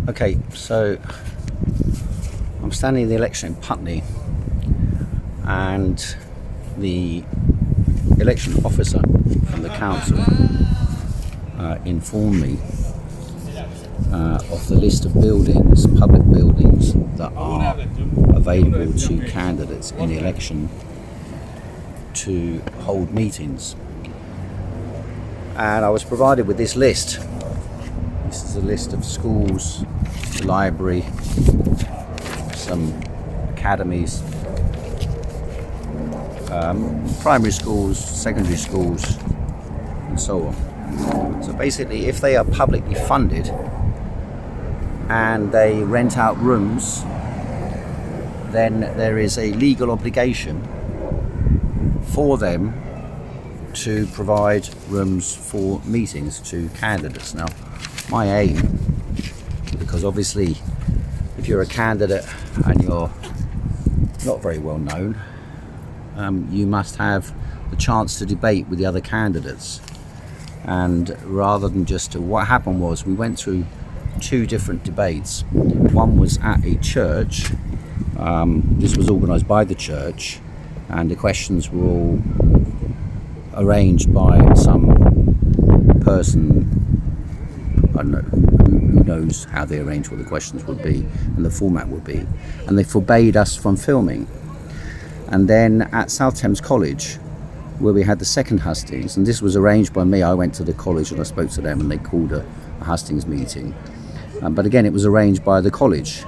Okay, so I'm standing in the election in Putney, and the election officer from the council informed me of the list of buildings, public buildings, that are available to candidates in the election to hold meetings. And I was provided with this list. This is a list of schools, library, some academies, primary schools, secondary schools, and so on. So basically, if they are publicly funded and they rent out rooms, then there is a legal obligation for them to provide rooms for meetings to candidates. Now, my aim, because obviously if you're a candidate and you're not very well known, you must have the chance to debate with the other candidates. And rather than just what happened was, we went through two different debates. One was at a church. This was organised by the church, and the questions were all arranged by some person, I don't know, who knows how they arranged what the questions would be and the format would be, and they forbade us from filming. And then at South Thames College, where we had the second hustings, and this was arranged by me, I went to the college and I spoke to them and they called a hustings meeting. But again, it was arranged by the college,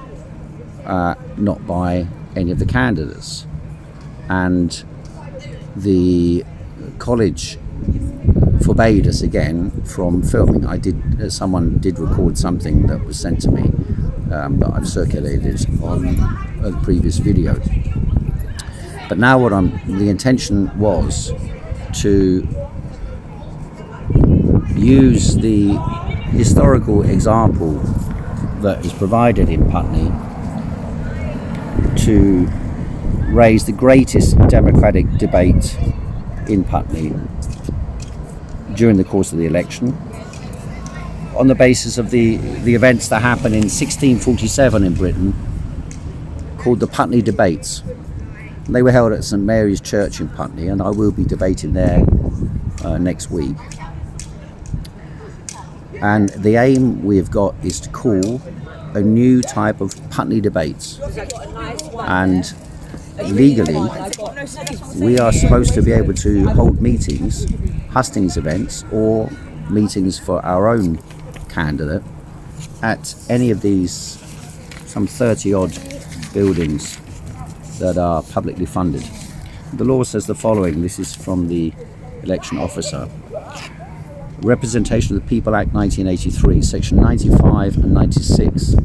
not by any of the candidates. And the college forbade us again from filming. Someone did record something that was sent to me, that I've circulated on a previous video. But now the intention was to use the historical example that is provided in Putney to raise the greatest democratic debate in Putney during the course of the election, on the basis of the events that happened in 1647 in Britain, called the Putney debates. They were held at St Mary's Church in Putney, and I will be debating there next week. And the aim we've got is to call a new type of Putney debates. And legally, we are supposed to be able to hold meetings, hustings events, or meetings for our own candidate at any of these some 30 odd buildings that are publicly funded. The law says the following. This is from the election officer. Representation of the People Act 1983, section 95 and 96.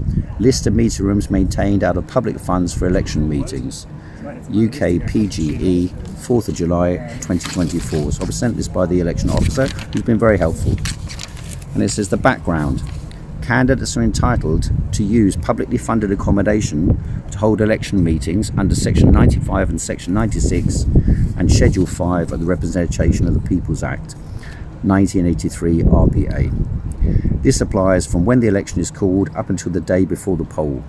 List of meeting rooms maintained out of public funds for election meetings. UKPGE, 4th of July 2024. So I was sent this by the election officer, who's been very helpful. And it says the background. Candidates are entitled to use publicly funded accommodation to hold election meetings under section 95 and section 96 and schedule 5 of the Representation of the People's Act 1983 RPA. This applies from when the election is called up until the day before the poll.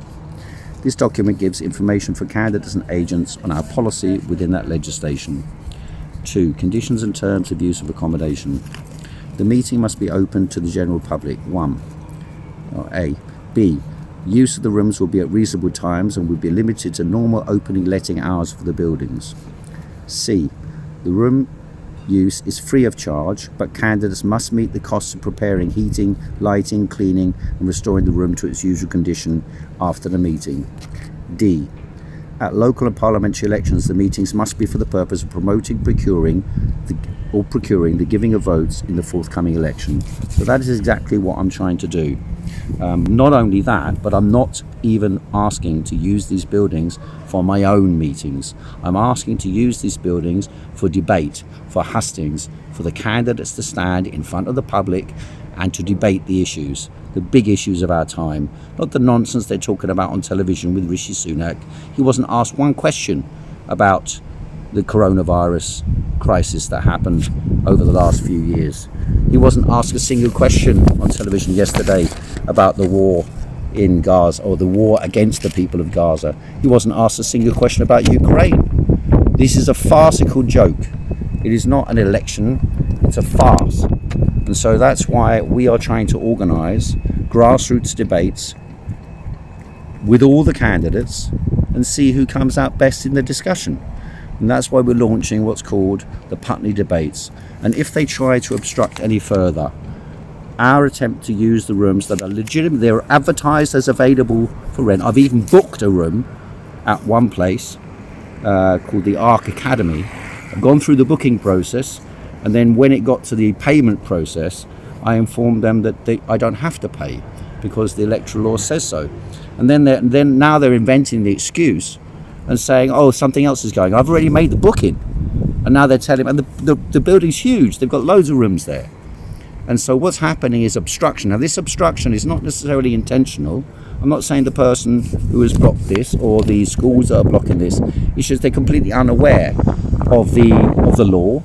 This document gives information for candidates and agents on our policy within that legislation. 2. Conditions and terms of use of accommodation. The meeting must be open to the general public. 1. A. B. Use of the rooms will be at reasonable times and will be limited to normal opening letting hours for the buildings. C. The room use is free of charge, but candidates must meet the costs of preparing heating, lighting, cleaning and restoring the room to its usual condition after the meeting. D. At local and parliamentary elections, the meetings must be for the purpose of procuring the giving of votes in the forthcoming election. So that is exactly what I'm trying to do. Not only that, but I'm not even asking to use these buildings for my own meetings. I'm asking to use these buildings for debate, for hustings, for the candidates to stand in front of the public and to debate the issues, the big issues of our time, not the nonsense they're talking about on television with Rishi Sunak. He wasn't asked one question about the coronavirus crisis that happened over the last few years. He wasn't asked a single question on television yesterday about the war in Gaza, or the war against the people of Gaza. He wasn't asked a single question about Ukraine. This is a farcical joke. It is not an election, it's a farce. And so that's why we are trying to organise grassroots debates with all the candidates and see who comes out best in the discussion. And that's why we're launching what's called the Putney debates. And if they try to obstruct any further, our attempt to use the rooms that are legitimate, they're advertised as available for rent. I've even booked a room at one place called the Arc Academy. I've gone through the booking process, and then when it got to the payment process, I informed them that I don't have to pay because the electoral law says so. And then now they're inventing the excuse and saying, oh, something else is going on. I've already made the booking. And now they're telling me, and the building's huge. They've got loads of rooms there. And so what's happening is obstruction. Now, this obstruction is not necessarily intentional. I'm not saying the person who has blocked this or the schools that are blocking this. It's just they're completely unaware of the law.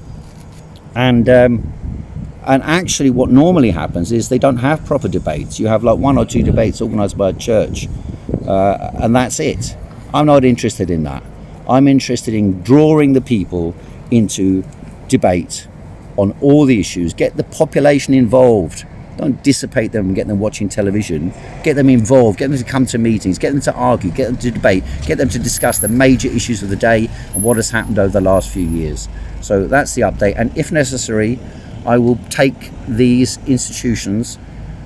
And actually what normally happens is they don't have proper debates. You have like 1 or 2 debates organised by a church, and that's it. I'm not interested in that. I'm interested in drawing the people into debate on all the issues. Get the population involved. Don't dissipate them and get them watching television. Get them involved, get them to come to meetings, get them to argue, get them to debate, get them to discuss the major issues of the day and what has happened over the last few years. So that's the update. And if necessary, I will take these institutions,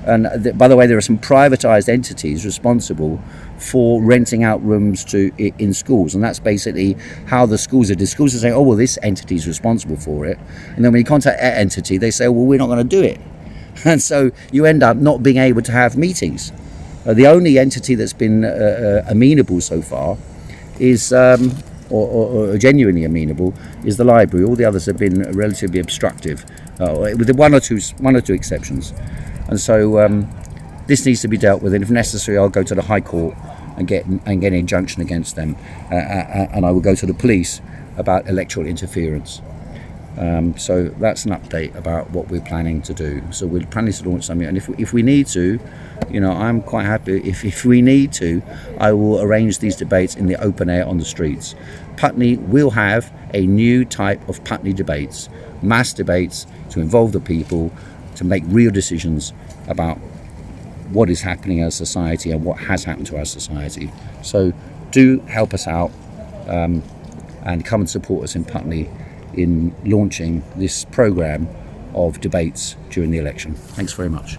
and by the way, there are some privatised entities responsible for renting out rooms in schools, and that's basically how the schools are. The schools are saying, oh, well, this entity is responsible for it, and then when you contact that entity, they say, well, we're not going to do it. And so you end up not being able to have meetings. The only entity that's been amenable so far is, or genuinely amenable, is the library. All the others have been relatively obstructive, with one or two exceptions. And so this needs to be dealt with, and if necessary, I'll go to the High Court and get an injunction against them, and I will go to the police about electoral interference. So that's an update about what we're planning to do. So we're planning to launch something, and if we need to, I'm quite happy. If we need to, I will arrange these debates in the open air on the streets. Putney will have a new type of Putney debates, mass debates to involve the people, to make real decisions about what is happening in our society and what has happened to our society. So do help us out and come and support us in Putney in launching this programme of debates during the election. Thanks very much.